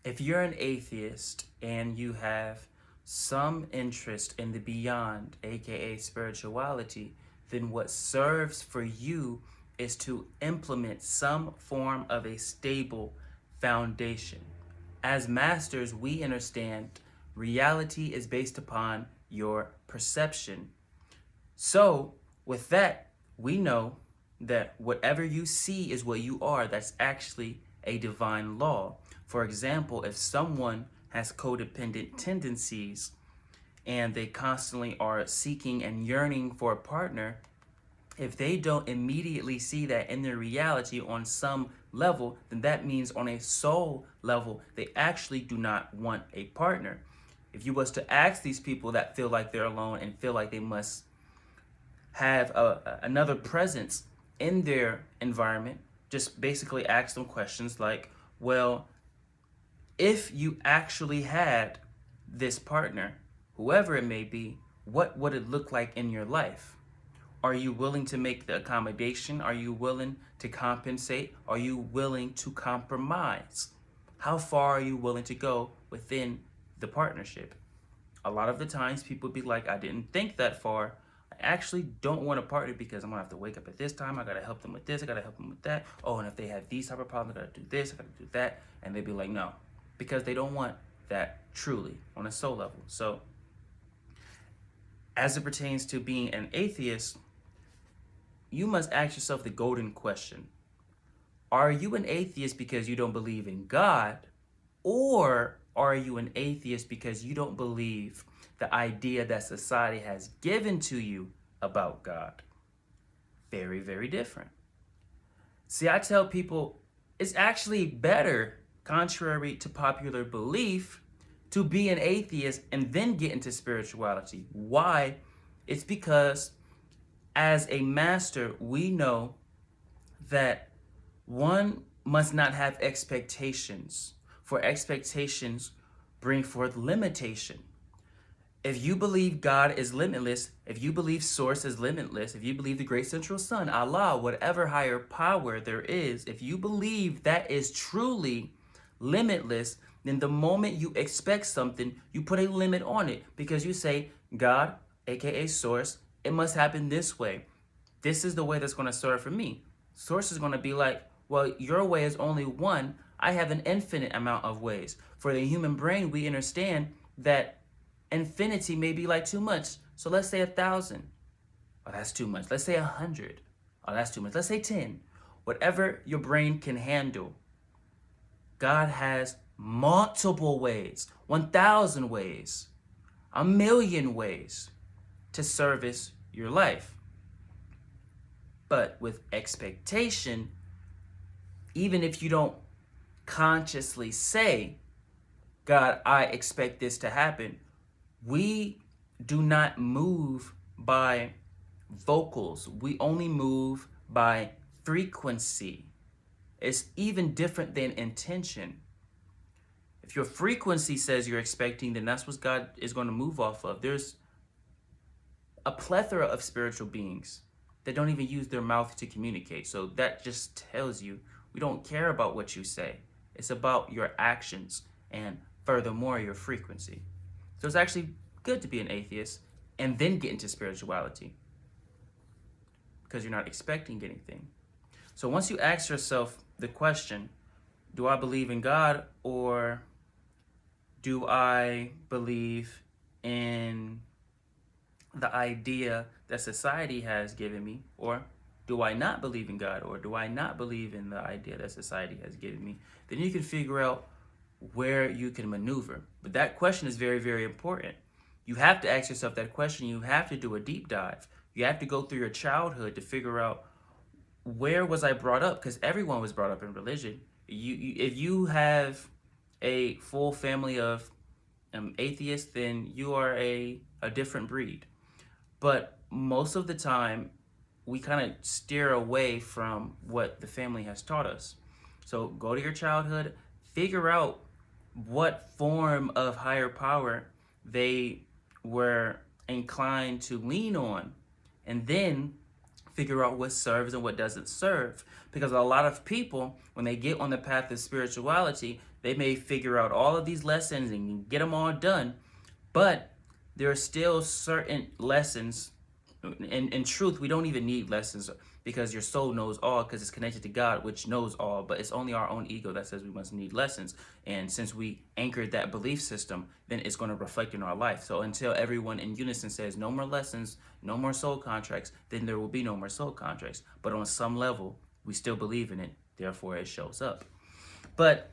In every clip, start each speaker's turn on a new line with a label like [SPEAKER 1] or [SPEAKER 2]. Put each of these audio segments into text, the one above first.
[SPEAKER 1] if you're an atheist and you have some interest in the beyond, aka spirituality, then what serves for you is to implement some form of a stable foundation. As masters, we understand reality is based upon your perception. So, with that, we know that whatever you see is what you are. That's actually a divine law. For example, if someone has codependent tendencies and they constantly are seeking and yearning for a partner, if they don't immediately see that in their reality on some level, then that means on a soul level, they actually do not want a partner. If you was to ask these people that feel like they're alone and feel like they must have another presence in their environment, just basically ask them questions like, well, if you actually had this partner, whoever it may be, what would it look like in your life? Are you willing to make the accommodation? Are you willing to compensate? Are you willing to compromise? How far are you willing to go within the partnership? A lot of the times people be like, I didn't think that far. I actually don't want a partner because I'm gonna have to wake up at this time. I gotta help them with this. I gotta help them with that. Oh, and if they have these type of problems, I gotta do this. I gotta do that. And they'd be like, no, because they don't want that truly on a soul level. So, as it pertains to being an atheist, you must ask yourself the golden question. Are you an atheist because you don't believe in God? Or are you an atheist because you don't believe the idea that society has given to you about God? Very, very different. See, I tell people it's actually better, contrary to popular belief, to be an atheist and then get into spirituality. Why? It's because as a master, we know that one must not have expectations, for expectations bring forth limitation. If you believe God is limitless, if you believe Source is limitless, if you believe the Great Central Sun, Allah, whatever higher power there is, if you believe that is truly limitless, then the moment you expect something, you put a limit on it because you say, God, aka Source, it must happen this way. This is the way that's going to serve for me. Source is going to be like, well, your way is only one. I have an infinite amount of ways. For the human brain, we understand that infinity may be like too much. So let's say 1,000. Oh, that's too much. Let's say 100. Oh, that's too much. Let's say 10. Whatever your brain can handle. God has multiple ways, 1,000 ways, 1,000,000 ways to service your life. But with expectation, even if you don't consciously say, God, I expect this to happen, we do not move by vocals. We only move by frequency. It's even different than intention. If your frequency says you're expecting, then that's what God is going to move off of. There's a plethora of spiritual beings that don't even use their mouth to communicate. So that just tells you we don't care about what you say. It's about your actions and furthermore your frequency. So it's actually good to be an atheist and then get into spirituality because you're not expecting anything. So once you ask yourself the question, do I believe in God or do I believe in the idea that society has given me, or do I not believe in God, or do I not believe in the idea that society has given me, then you can figure out where you can maneuver. But that question is very, very important. You have to ask yourself that question. You have to do a deep dive. You have to go through your childhood to figure out, where was I brought up? Because everyone was brought up in religion. If you have a full family of atheists, then you are a different breed. But most of the time, we kind of steer away from what the family has taught us. So go to your childhood, figure out what form of higher power they were inclined to lean on, and then figure out what serves and what doesn't serve. Because a lot of people, when they get on the path of spirituality, They may figure out all of these lessons and get them all done, but there are still certain lessons. In truth, we don't even need lessons because your soul knows all because it's connected to God, which knows all, but it's only our own ego that says we must need lessons. And since we anchored that belief system, then it's going to reflect in our life. So until everyone in unison says no more lessons, no more soul contracts, then there will be no more soul contracts. But on some level, we still believe in it. Therefore, it shows up. But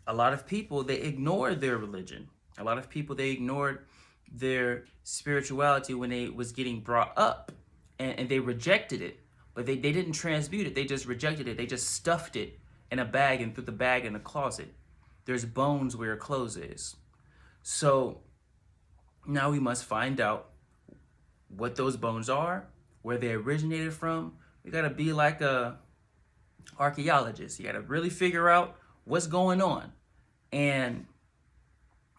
[SPEAKER 1] a lot of people, they ignore their religion. A lot of people, they ignored their spirituality when they was getting brought up, and they rejected it, but they didn't transmute it. They just rejected it. They just stuffed it in a bag and threw the bag in a closet. There's bones where clothes is. So now we must find out what those bones are, where they originated from. We got to be like a archaeologist. You got to really figure out what's going on. And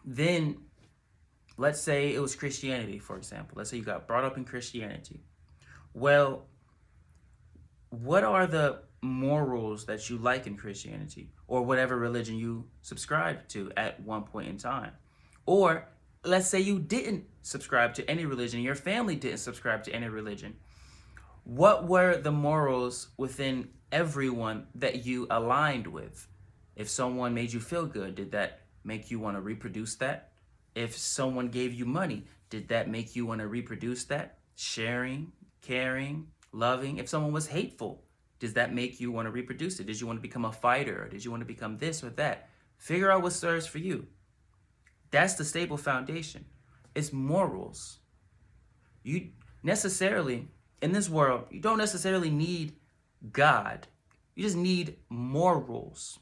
[SPEAKER 1] then let's say it was Christianity, for example. Let's say you got brought up in Christianity. Well, what are the morals that you like in Christianity, or whatever religion you subscribed to at one point in time? Or let's say you didn't subscribe to any religion, your family didn't subscribe to any religion. What were the morals within everyone that you aligned with? If someone made you feel good, did that make you want to reproduce that? If someone gave you money, did that make you want to reproduce that? Sharing, caring, loving. If someone was hateful, does that make you want to reproduce it? Did you want to become a fighter? Or did you want to become this or that? Figure out what serves for you. That's the stable foundation. It's morals. You necessarily, in this world, you don't necessarily need God. You just need morals.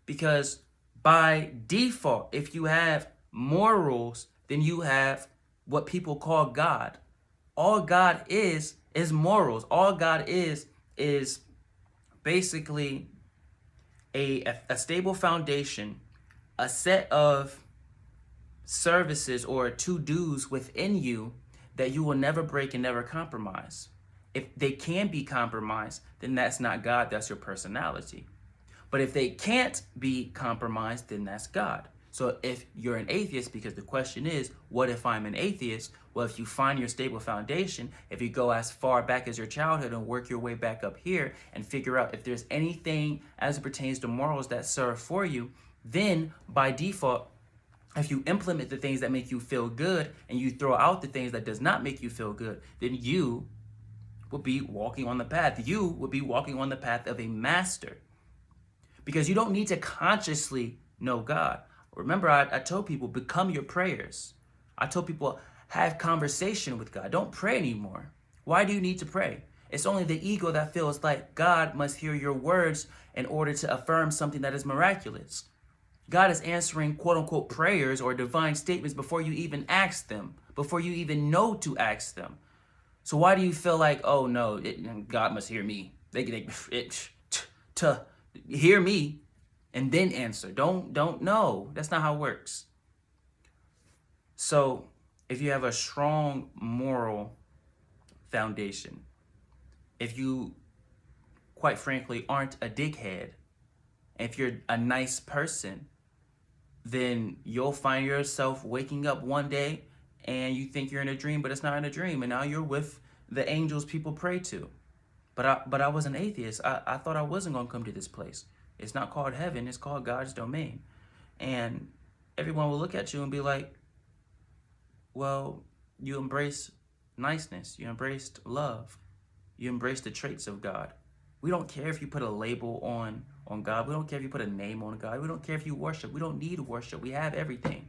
[SPEAKER 1] Because by default, if you have morals, then you have what people call God. All God is morals. All God is basically a stable foundation, a set of services or to-dos within you that you will never break and never compromise. If they can be compromised, then that's not God, that's your personality. But if they can't be compromised, then that's God. So if you're an atheist, because the question is, what if I'm an atheist? Well, if you find your stable foundation, if you go as far back as your childhood and work your way back up here and figure out if there's anything as it pertains to morals that serve for you, then by default, if you implement the things that make you feel good and you throw out the things that does not make you feel good, then you will be walking on the path. You will be walking on the path of a master. Because you don't need to consciously know God. Remember, I told people, become your prayers. I told people, have conversation with God. Don't pray anymore. Why do you need to pray? It's only the ego that feels like God must hear your words in order to affirm something that is miraculous. God is answering quote unquote prayers or divine statements before you even ask them, before you even know to ask them. So why do you feel like, oh no, God must hear me? Hear me and then answer. Don't know. That's not how it works. So if you have a strong moral foundation, if you quite frankly aren't a dickhead, if you're a nice person, then you'll find yourself waking up one day and you think you're in a dream, but it's not in a dream, and now you're with the angels people pray to. But I was an atheist. I thought I wasn't going to come to this place. It's not called heaven. It's called God's domain. And everyone will look at you and be like, well, you embrace niceness. You embraced love. You embrace the traits of God. We don't care if you put a label on God. We don't care if you put a name on God. We don't care if you worship. We don't need worship. We have everything.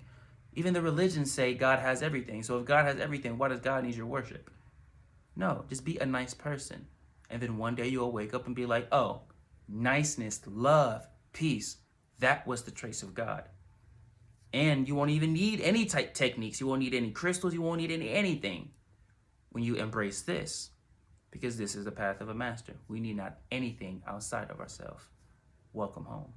[SPEAKER 1] Even the religions say God has everything. So if God has everything, why does God need your worship? No, just be a nice person. And then one day you'll wake up and be like, oh, niceness, love, peace, that was the trace of God. And you won't even need any type techniques. You won't need any crystals. You won't need anything when you embrace this. Because this is the path of a master. We need not anything outside of ourselves. Welcome home.